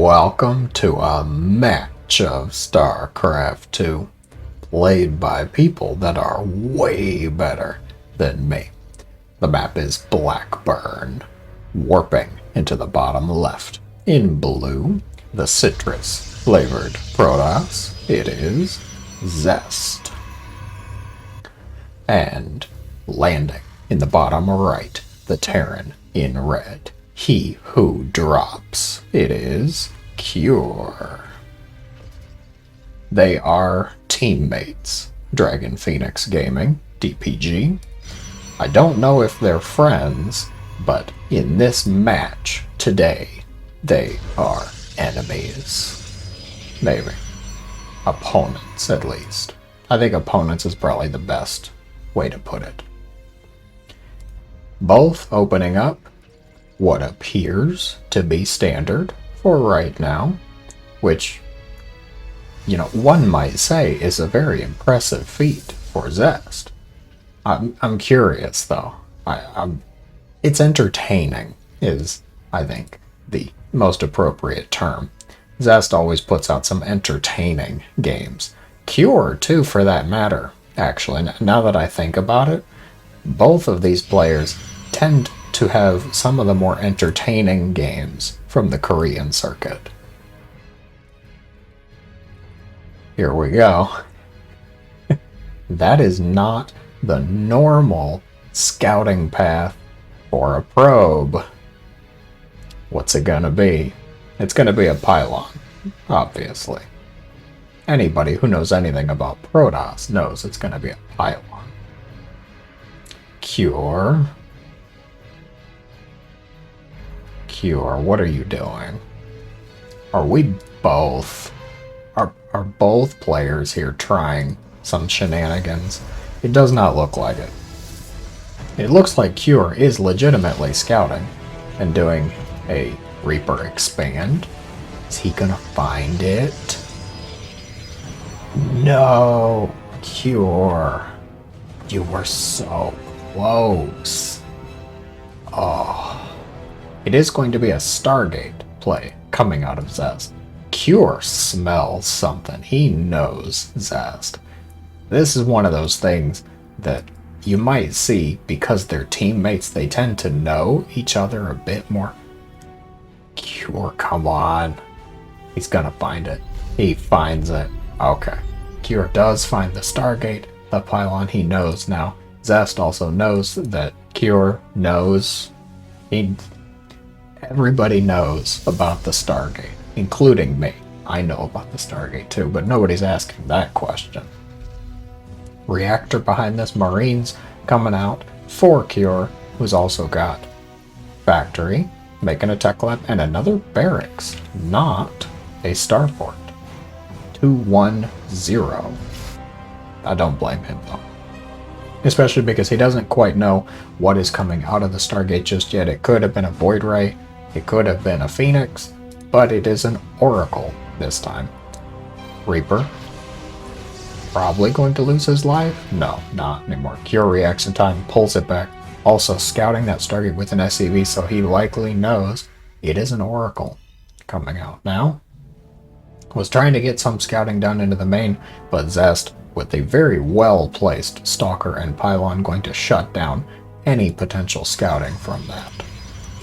Welcome to a match of Starcraft 2, played by people that are way better than me. The map is Blackburn, warping into the bottom left. In blue, the citrus-flavored Protoss, it is Zest. And landing in the bottom right, the Terran in red. He who drops, it is Cure. They are teammates, Dragon Phoenix Gaming, DPG. I don't know if they're friends, but in this match today, they are enemies. Maybe. Opponents, at least. I think opponents is probably the best way to put it. Both opening up what appears to be standard for right now, which, one might say is a very impressive feat for Zest. I'm curious though. It's entertaining is, I think, the most appropriate term. Zest always puts out some entertaining games. Cure too, for that matter. Actually, now that I think about it, both of these players tend to have some of the more entertaining games from the Korean circuit. Here we go. That is not the normal scouting path for a probe. What's it gonna be? It's gonna be a pylon, obviously. Anybody who knows anything about Protoss knows it's gonna be a pylon. Cure, what are you doing? Are we both... Are both players here trying some shenanigans? It does not look like it. It looks like Cure is legitimately scouting and doing a Reaper expand. Is he gonna find it? No! Cure! You were so close. Oh. It is going to be a Stargate play coming out of Zest. Cure smells something. He knows Zest. This is one of those things that you might see because they're teammates. They tend to know each other a bit more. Cure, come on. He's gonna find it. He finds it. Okay. Cure does find the Stargate, the pylon. He knows now. Zest also knows that Cure knows. Everybody knows about the Stargate, including me. I know about the Stargate too, but nobody's asking that question. Reactor behind this, Marines coming out for Cure, who's also got Factory, making a tech lab, and another barracks, not a starport. 2-1-0. I don't blame him though. Especially because he doesn't quite know what is coming out of the Stargate just yet. It could have been a Void Ray, it could have been a Phoenix, but it is an Oracle this time. Reaper, probably going to lose his life? No, not anymore. Cure reacts in time, pulls it back. Also scouting that Stargate with an SCV, so he likely knows it is an Oracle coming out now. Was trying to get some scouting done into the main, but Zest, with a very well-placed Stalker and Pylon, going to shut down any potential scouting from that.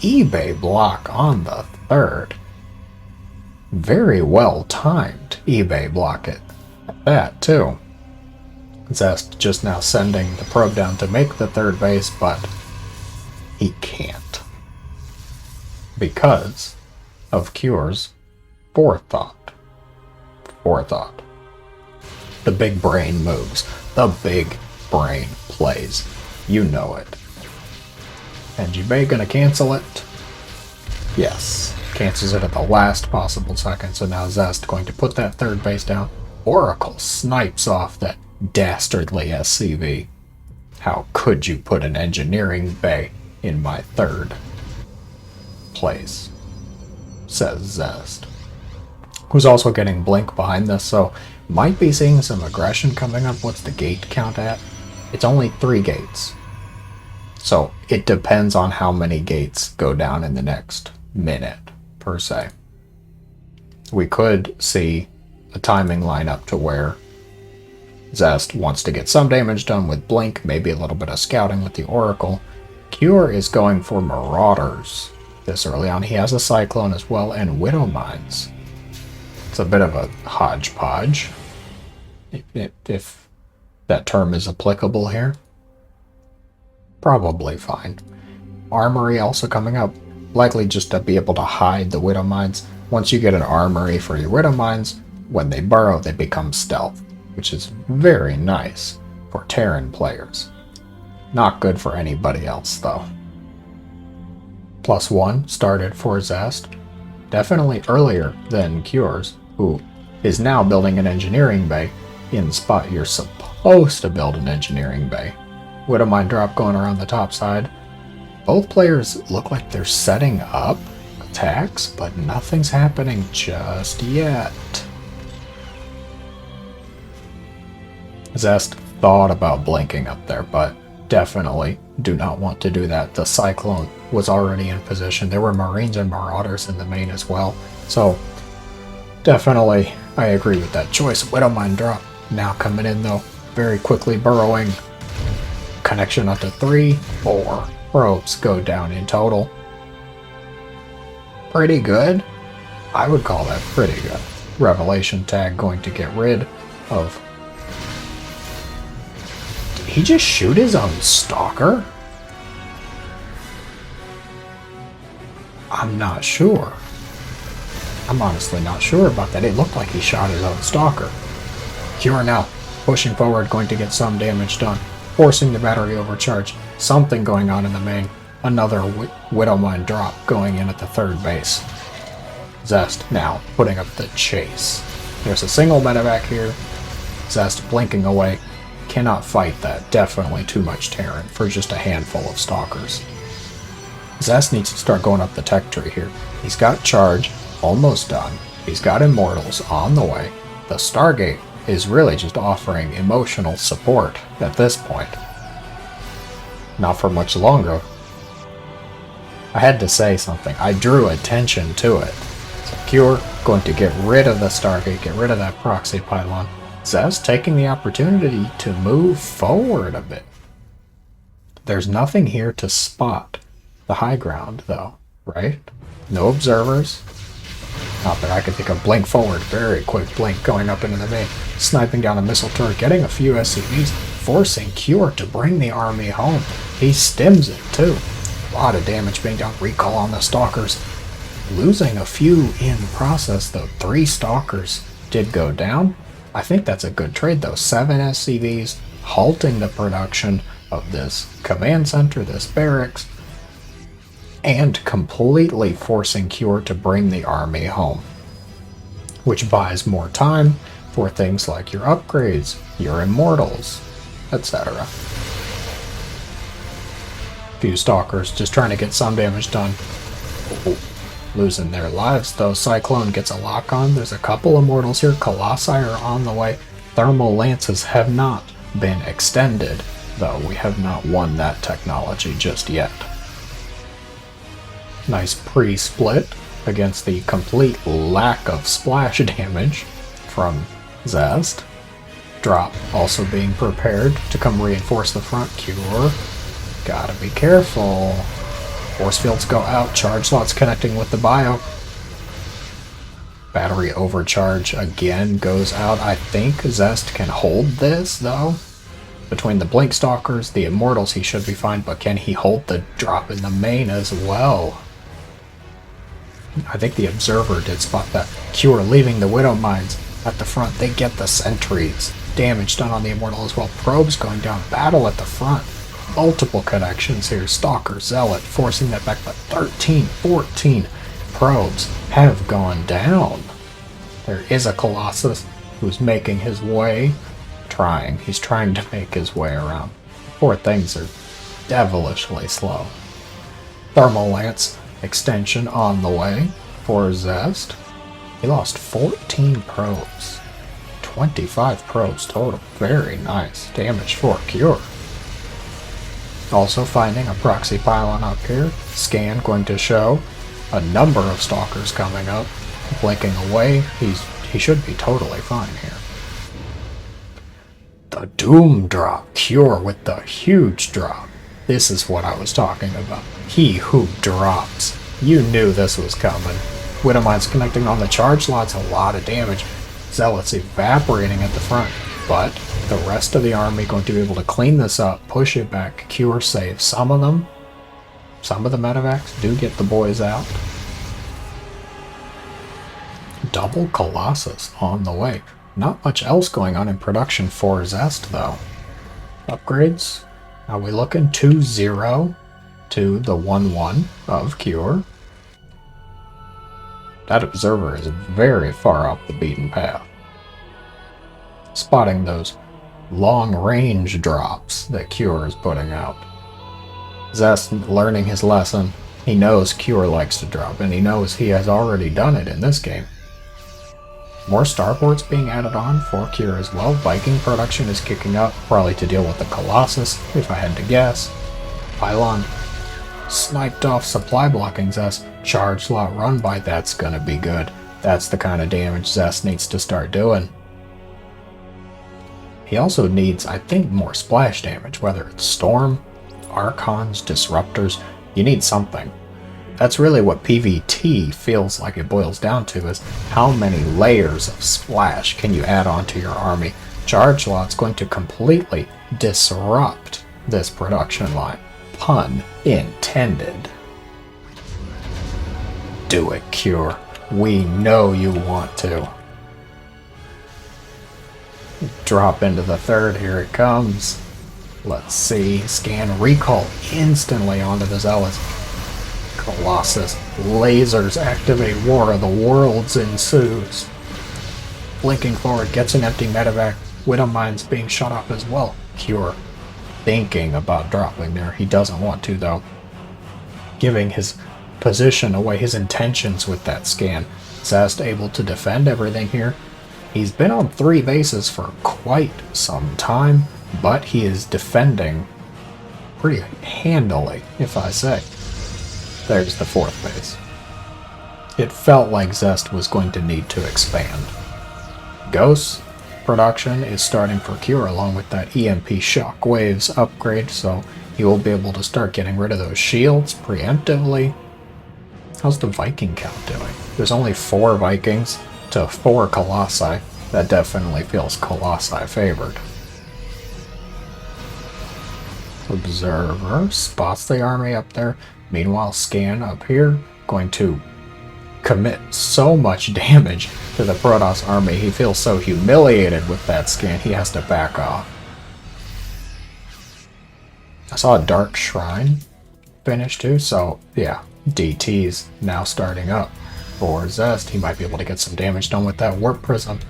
eBay block on the third. Very well-timed eBay block it. That, too. Zest just now sending the probe down to make the third base, but he can't. Because of Cure's forethought. The big brain moves. The big brain plays. You know it. And eBay gonna cancel it? Yes. Cancels it at the last possible second, so now Zest going to put that third base down. Oracle snipes off that dastardly SCV. How could you put an engineering bay in my third place? Says Zest. Who's also getting Blink behind this, so might be seeing some aggression coming up. What's the gate count at? It's only 3 gates. So it depends on how many gates go down in the next minute, per se. we could see a timing line up to where Zest wants to get some damage done with Blink, maybe a little bit of scouting with the Oracle. Cure is going for Marauders this early on. He has a Cyclone as well and Widow Mines. It's a bit of a hodgepodge, if that term is applicable here. Probably fine. Armory also coming up, likely just to be able to hide the Widow Mines. Once you get an Armory for your Widow Mines, when they burrow, they become stealth, which is very nice for Terran players. Not good for anybody else, though. +1 started for Zest. Definitely earlier than Cures, who is now building an engineering bay in the spot you're supposed to build an engineering bay. Widow Mine drop going around the top side. Both players look like they're setting up attacks, but nothing's happening just yet. Zest thought about blinking up there, but definitely do not want to do that. The Cyclone was already in position. There were Marines and Marauders in the main as well. So definitely I agree with that choice. Widow Mine drop now coming in though, very quickly burrowing. Connection up to 3, 4 probes go down in total. Pretty good. I would call that pretty good. Revelation tag going to get rid of... Did he just shoot his own Stalker? I'm not sure. I'm honestly not sure about that. It looked like he shot his own Stalker. Cure now pushing forward, going to get some damage done. Forcing the battery overcharge. Something going on in the main. Another Widow Mine drop going in at the third base. Zest now putting up the chase. There's a single medevac here. Zest blinking away. Cannot fight that. Definitely too much Terran for just a handful of Stalkers. Zest needs to start going up the tech tree here. He's got Charge almost done. He's got Immortals on the way. The Stargate is really just offering emotional support at this point. Not for much longer. I had to say something. I drew attention to it. So Cure going to get rid of the Stargate, get rid of that proxy pylon. Zest taking the opportunity to move forward a bit. There's nothing here to spot the high ground though, right? No observers. Not that I could think of. Blink forward, very quick blink going up into the main. Sniping down a missile turret, getting a few SCVs, forcing Cure to bring the army home. He stims it too. A lot of damage being done. Recall on the Stalkers. Losing a few in the process though. 3 Stalkers did go down. I think that's a good trade though. 7 SCVs, halting the production of this command center, this barracks, and completely forcing Cure to bring the army home, which buys more time for things like your upgrades, your Immortals, etc. Few Stalkers just trying to get some damage done. Oh, losing their lives though. Cyclone gets a lock on. There's a couple Immortals here. Colossi are on the way. Thermal Lances have not been extended, though we have not won that technology just yet. Nice pre-split against the complete lack of splash damage from Zest. Drop also being prepared to come reinforce the front. Cure. Gotta be careful. Force fields go out. Charge slots connecting with the bio. Battery overcharge again goes out. I think Zest can hold this though. Between the Blink Stalkers, the Immortals, he should be fine, but can he hold the drop in the main as well? I think the Observer did spot that. Cure leaving the Widow Mines at the front. They get the sentries. Damage done on the Immortal as well. Probes going down. Battle at the front. Multiple connections here. Stalker, Zealot, forcing that back. But 13, 14 probes have gone down. There is a Colossus who's making his way. He's trying to make his way around. Poor things are devilishly slow. Thermal Lance extension on the way for Zest. He lost 14 probes. 25 probes total. Very nice damage for Cure. Also finding a proxy pylon up here. Scan going to show a number of Stalkers coming up. blinking away. He should be totally fine here. The Doom drop. Cure with the huge drop. This is what I was talking about. He who drops. You knew this was coming. Widowmine's connecting on the charge slots, a lot of damage. Zealots evaporating at the front, but the rest of the army going to be able to clean this up, push it back, Cure save some of them. Some of the medevacs do get the boys out. Double Colossus on the way. Not much else going on in production for Zest though. Upgrades. Are we looking 2-0 to the 1-1 of Cure? That observer is very far off the beaten path. Spotting those long-range drops that Cure is putting out. Zest learning his lesson. He knows Cure likes to drop, and he knows he has already done it in this game. More starports being added on for Cure as well. Viking production is kicking up, probably to deal with the Colossus, if I had to guess. Pylon sniped off supply blocking Zest. Charge slot run by, that's gonna be good. That's the kind of damage Zest needs to start doing. He also needs, I think, more splash damage, whether it's Storm, Archons, Disruptors. You need something. That's really what PvT feels like it boils down to, is how many layers of splash can you add onto your army. Charge slot's going to completely disrupt this production line. Pun intended. Do it, Cure. We know you want to. Drop into the third, here it comes. Let's see, scan, recall instantly onto the Zealots. Colossus, lasers activate, War of the Worlds ensues. Blinking forward, gets an empty medevac. Widowmine's being shut off as well. Cure thinking about dropping there. He doesn't want to though. Giving his position away, his intentions with that scan. Zest able to defend everything here. He's been on 3 bases for quite some time, but he is defending pretty handily, if I say. There's the 4th base. It felt like Zest was going to need to expand. Ghosts production is starting for Cure along with that EMP Shockwaves upgrade, so he will be able to start getting rid of those shields preemptively. How's the Viking count doing? There's only 4 Vikings to 4 Colossi. That definitely feels Colossi favored. Observer spots the army up there. Meanwhile, scan up here, going to commit so much damage to the Protoss army. He feels so humiliated with that scan, he has to back off. I saw a Dark Shrine finish too, so yeah, DT's now starting up for Zest. He might be able to get some damage done with that Warp Prism.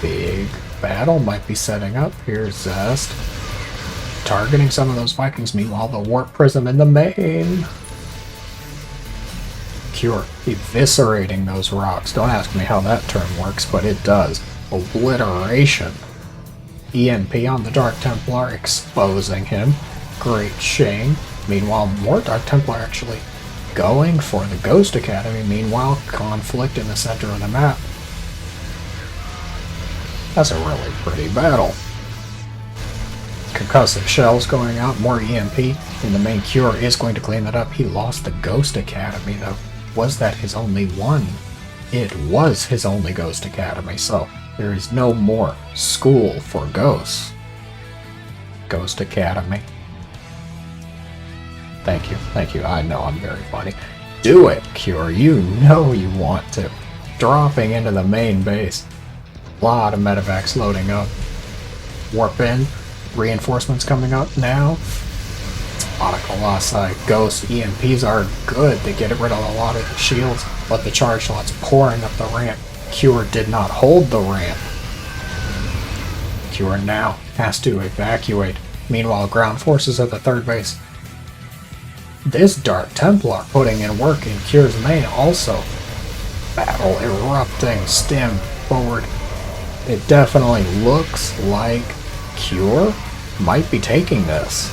Big battle might be setting up. Here's Zest targeting some of those Vikings. Meanwhile, the Warp Prism in the main. Cure eviscerating those rocks. Don't ask me how that term works, but it does. Obliteration. EMP on the Dark Templar, exposing him. Great Shane. Meanwhile, more Dark Templar actually going for the Ghost Academy. Meanwhile, conflict in the center of the map. That's a really pretty battle. Concussive shells going out, more EMP, and the main Cure is going to clean that up. He lost the Ghost Academy though. Was that his only one? It was his only Ghost Academy, so there is no more school for ghosts. Ghost Academy. Thank you, I know I'm very funny. Do it, Cure, you know you want to. Dropping into the main base. A lot of medevacs loading up. Warp in. Reinforcements coming up now. A lot of Colossi. Ghosts. EMPs are good. They get rid of a lot of the shields, but the charge slots pouring up the ramp. Cure did not hold the ramp. Cure now has to evacuate. Meanwhile, ground forces at the 3rd base. This Dark Templar putting in work in Cure's main also. Battle erupting. Stem forward. It definitely looks like Cure might be taking this.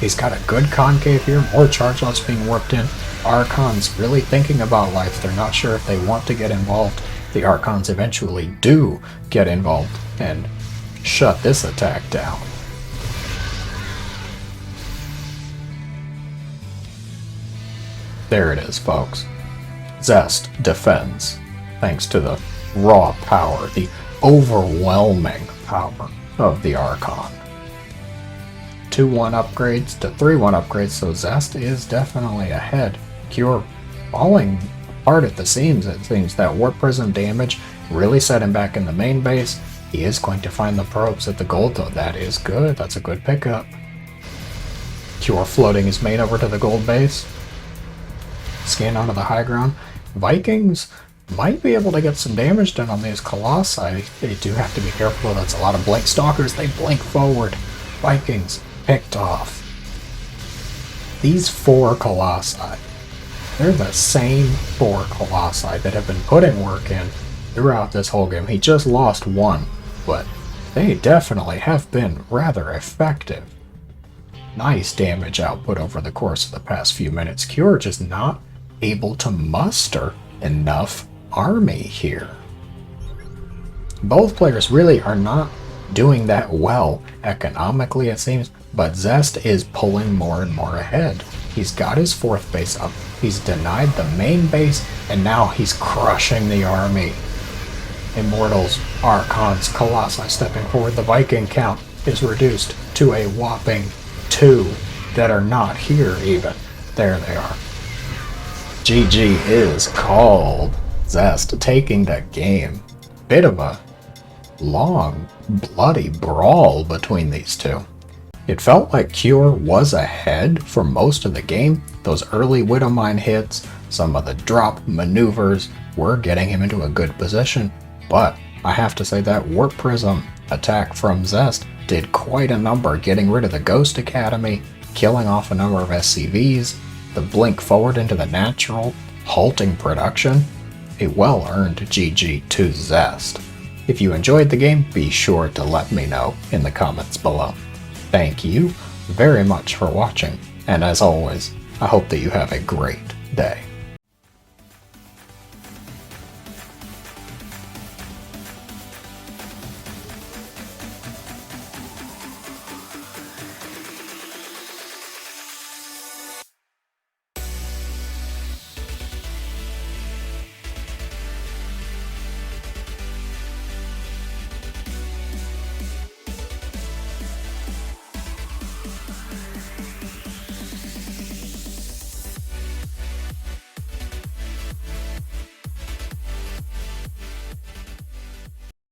He's got a good concave here, more charge lots being warped in. Archons really thinking about life. They're not sure if they want to get involved. The Archons eventually do get involved and shut this attack down. There it is, folks. Zest defends, thanks to the raw power, the overwhelming power of the Archon. 2-1 upgrades to 3-1 upgrades, so Zest is definitely ahead. Cure falling apart at the seams, it seems. That Warp Prism damage really set him back in the main base. He is going to find the probes at the gold, though. That is good. That's a good pickup. Cure floating his main over to the gold base. Scan onto the high ground. Vikings might be able to get some damage done on these Colossi. They do have to be careful. That's a lot of blink stalkers. They blink forward. Vikings picked off. These 4 Colossi, they're the same 4 Colossi that have been putting work in throughout this whole game. He just lost 1, but they definitely have been rather effective. Nice damage output over the course of the past few minutes. Cure just not able to muster enough army here. Both players really are not doing that well economically, it seems, but Zest is pulling more and more ahead. He's got his 4th base up, he's denied the main base, and now he's crushing the army. Immortals, Archons, Colossi stepping forward. The Viking count is reduced to a whopping 2 that are not here even. There they are. GG is called. Zest taking the game. Bit of a long, bloody brawl between these two. It felt like Cure was ahead for most of the game. Those early Widowmine hits, some of the drop maneuvers were getting him into a good position, but I have to say that Warp Prism attack from Zest did quite a number, getting rid of the Ghost Academy, killing off a number of SCVs, the blink forward into the natural, halting production. A well-earned GG to Zest. If you enjoyed the game, be sure to let me know in the comments below. Thank you very much for watching, and as always, I hope that you have a great day.